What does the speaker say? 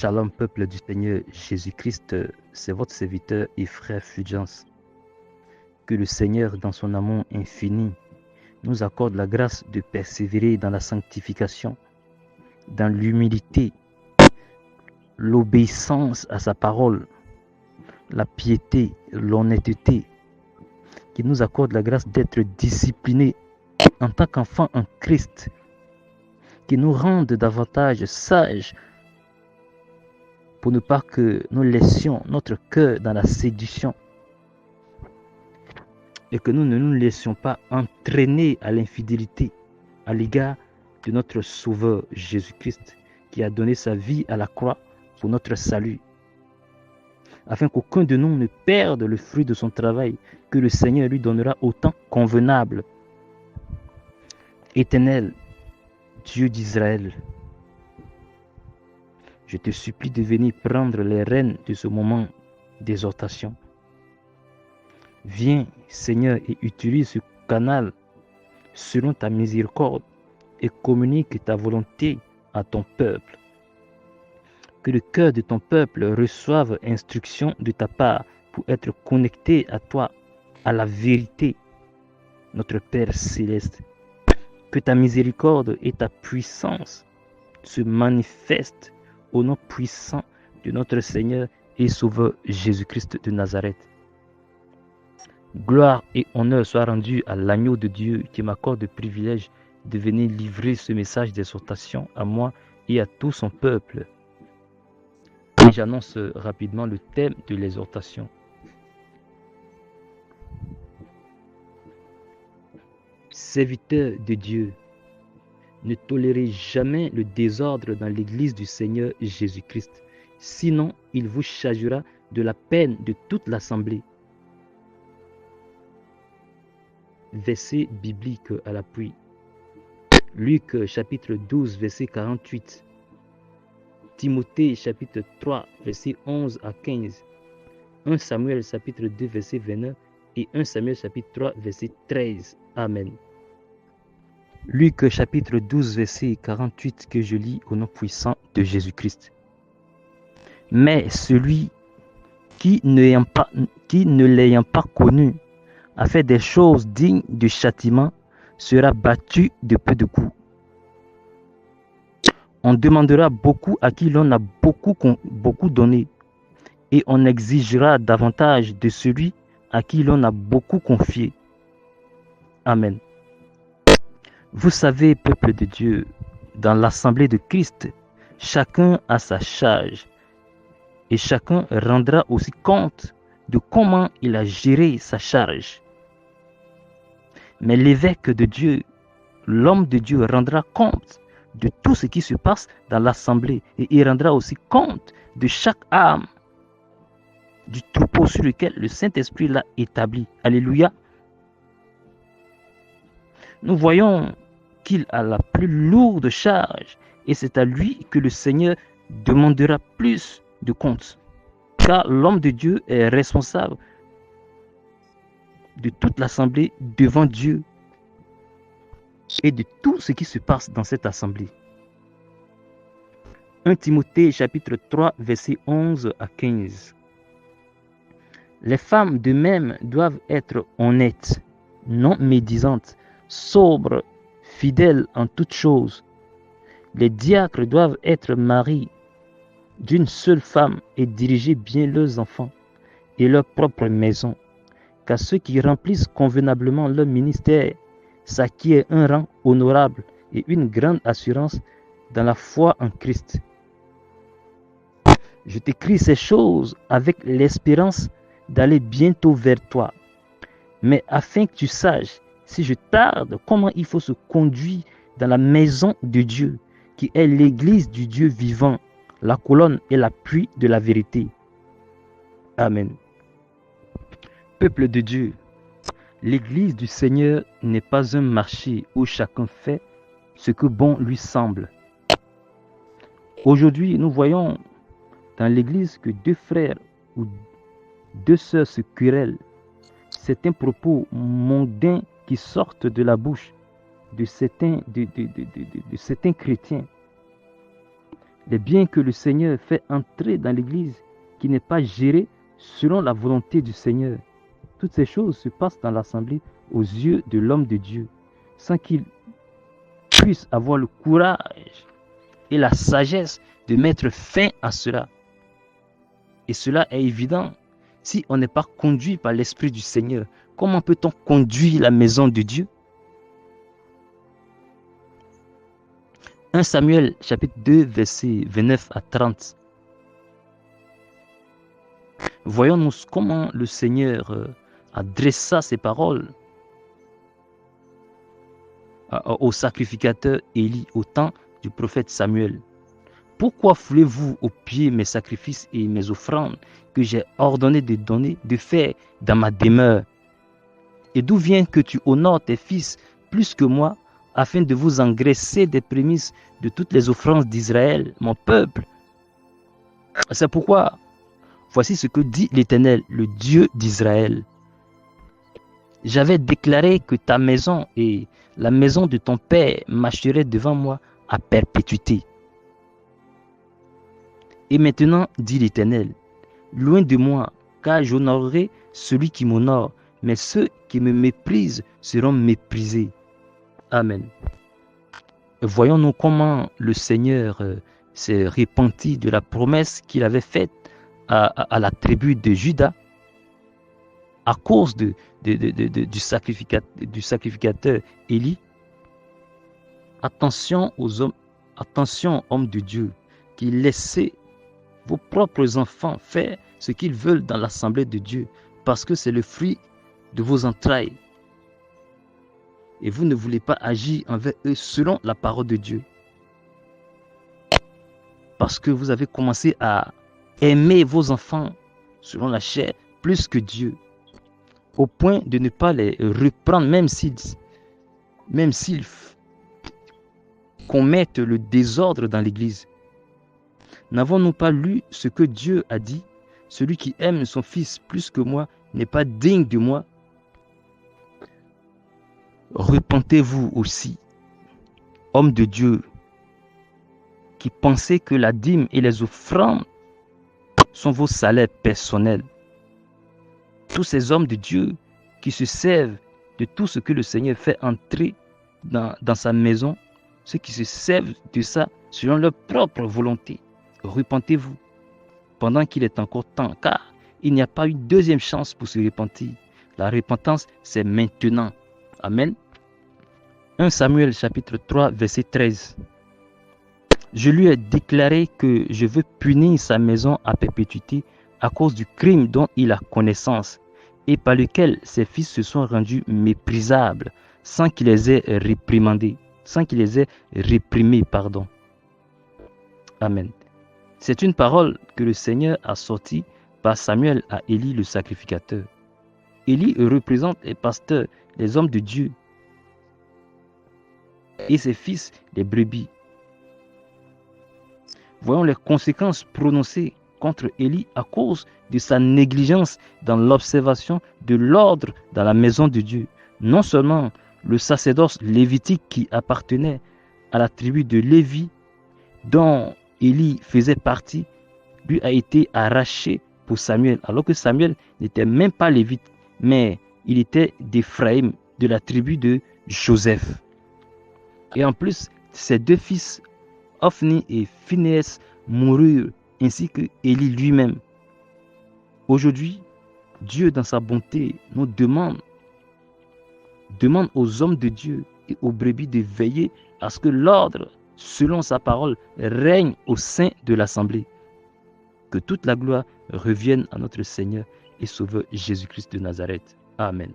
Shalom peuple du Seigneur Jésus-Christ, c'est votre serviteur et frère Fulgence. Que le Seigneur dans son amour infini nous accorde la grâce de persévérer dans la sanctification, dans l'humilité, l'obéissance à sa parole, la piété, l'honnêteté, qu'il nous accorde la grâce d'être disciplinés en tant qu'enfants en Christ, qu'il nous rende davantage sages pour ne pas que nous laissions notre cœur dans la séduction et que nous ne nous laissions pas entraîner à l'infidélité à l'égard de notre Sauveur Jésus-Christ qui a donné sa vie à la croix pour notre salut, afin qu'aucun de nous ne perde le fruit de son travail que le Seigneur lui donnera au temps convenable. Éternel, Dieu d'Israël, je te supplie de venir prendre les rênes de ce moment d'exhortation. Viens, Seigneur, et utilise ce canal selon ta miséricorde et communique ta volonté à ton peuple. Que le cœur de ton peuple reçoive instruction de ta part pour être connecté à toi, à la vérité, notre Père céleste. Que ta miséricorde et ta puissance se manifestent au nom puissant de notre Seigneur et Sauveur Jésus-Christ de Nazareth. Gloire et honneur soient rendus à l'agneau de Dieu qui m'accorde le privilège de venir livrer ce message d'exhortation à moi et à tout son peuple. Et j'annonce rapidement le thème de l'exhortation. Serviteurs de Dieu, ne tolérez jamais le désordre dans l'église du Seigneur Jésus-Christ, sinon il vous chargera de la peine de toute l'assemblée. Verset biblique à l'appui. Luc chapitre 12, verset 48. Timothée chapitre 3, verset 11 à 15. 1 Samuel chapitre 2, verset 29 et 1 Samuel chapitre 3, verset 13. Amen. Luc chapitre 12, verset 48 que je lis au nom puissant de Jésus-Christ. Mais celui qui ne l'ayant pas connu a fait des choses dignes de châtiment sera battu de peu de coups. On demandera beaucoup à qui l'on a beaucoup donné, et on exigera davantage de celui à qui l'on a beaucoup confié. Amen. Vous savez, peuple de Dieu, dans l'assemblée de Christ, chacun a sa charge, et chacun rendra aussi compte de comment il a géré sa charge. Mais l'évêque de Dieu, l'homme de Dieu, rendra compte de tout ce qui se passe dans l'assemblée et il rendra aussi compte de chaque âme du troupeau sur lequel le Saint-Esprit l'a établi. Alléluia. Nous voyons qu'il a la plus lourde charge et c'est à lui que le Seigneur demandera plus de comptes. Car l'homme de Dieu est responsable de toute l'assemblée devant Dieu et de tout ce qui se passe dans cette assemblée. 1 Timothée chapitre 3 verset 11 à 15. Les femmes de même doivent être honnêtes, non médisantes, sobres, fidèles en toutes choses. Les diacres doivent être maris d'une seule femme et diriger bien leurs enfants et leur propre maison. Car ceux qui remplissent convenablement leur ministère s'acquièrent un rang honorable et une grande assurance dans la foi en Christ. Je t'écris ces choses avec l'espérance d'aller bientôt vers toi, mais afin que tu saches, si je tarde, comment il faut se conduire dans la maison de Dieu, qui est l'église du Dieu vivant, la colonne et l'appui de la vérité. Amen. Peuple de Dieu, l'église du Seigneur n'est pas un marché où chacun fait ce que bon lui semble. Aujourd'hui, nous voyons dans l'église que deux frères ou deux sœurs se querellent. C'est un propos mondain qui sortent de la bouche de certains chrétiens. les biens que le Seigneur fait entrer dans l'Église, qui n'est pas gérée selon la volonté du Seigneur. Toutes ces choses se passent dans l'assemblée aux yeux de l'homme de Dieu, sans qu'il puisse avoir le courage et la sagesse de mettre fin à cela. Et cela est évident. Si on n'est pas conduit par l'Esprit du Seigneur, comment peut-on conduire la maison de Dieu? 1 Samuel chapitre 2 versets 29 à 30. Voyons-nous comment le Seigneur adressa ses paroles au sacrificateur Élie au temps du prophète Samuel. Pourquoi foulez-vous aux pieds mes sacrifices et mes offrandes que j'ai ordonné de donner, de faire dans ma demeure? Et d'où vient que tu honores tes fils plus que moi, afin de vous engraisser des prémices de toutes les offrandes d'Israël, mon peuple? C'est pourquoi, voici ce que dit l'Éternel, le Dieu d'Israël. J'avais déclaré que ta maison et la maison de ton père marcheraient devant moi à perpétuité. Et maintenant, dit l'Éternel, loin de moi, car j'honorerai celui qui m'honore, mais ceux qui me méprisent seront méprisés. Amen. Voyons-nous comment le Seigneur s'est repenti de la promesse qu'il avait faite à la tribu de Juda à cause du sacrificateur Élie. Attention aux hommes, attention hommes de Dieu, qui laissez vos propres enfants faire ce qu'ils veulent dans l'assemblée de Dieu, parce que c'est le fruit de vos entrailles. Et vous ne voulez pas agir envers eux selon la parole de Dieu. Parce que vous avez commencé à aimer vos enfants selon la chair plus que Dieu, au point de ne pas les reprendre, même s'ils commettent le désordre dans l'église. N'avons-nous pas lu ce que Dieu a dit? Celui qui aime son fils plus que moi n'est pas digne de moi. Repentez-vous aussi, hommes de Dieu, qui pensez que la dîme et les offrandes sont vos salaires personnels. Tous ces hommes de Dieu qui se servent de tout ce que le Seigneur fait entrer dans sa maison, ceux qui se servent de ça selon leur propre volonté. Repentez-vous pendant qu'il est encore temps, car il n'y a pas une deuxième chance pour se repentir. La repentance, c'est maintenant. Amen. 1 Samuel chapitre 3 verset 13. Je lui ai déclaré que je veux punir sa maison à perpétuité à cause du crime dont il a connaissance et par lequel ses fils se sont rendus méprisables sans qu'il les ait réprimandés, Amen. C'est une parole que le Seigneur a sortie par Samuel à Élie le sacrificateur. Élie représente les pasteurs, les hommes de Dieu, et ses fils, les brebis. Voyons les conséquences prononcées contre Élie à cause de sa négligence dans l'observation de l'ordre dans la maison de Dieu. Non seulement le sacerdoce lévitique qui appartenait à la tribu de Lévi, dont Élie faisait partie, lui a été arraché pour Samuel, alors que Samuel n'était même pas lévite, mais il était d'Éphraïm, de la tribu de Joseph. Et en plus, ses deux fils, Ophni et Phinéas, moururent, ainsi que Élie lui-même. Aujourd'hui, Dieu, dans sa bonté, nous demande aux hommes de Dieu et aux brebis de veiller à ce que l'ordre, selon sa parole, règne au sein de l'assemblée. Que toute la gloire revienne à notre Seigneur et Sauveur Jésus-Christ de Nazareth. Amen.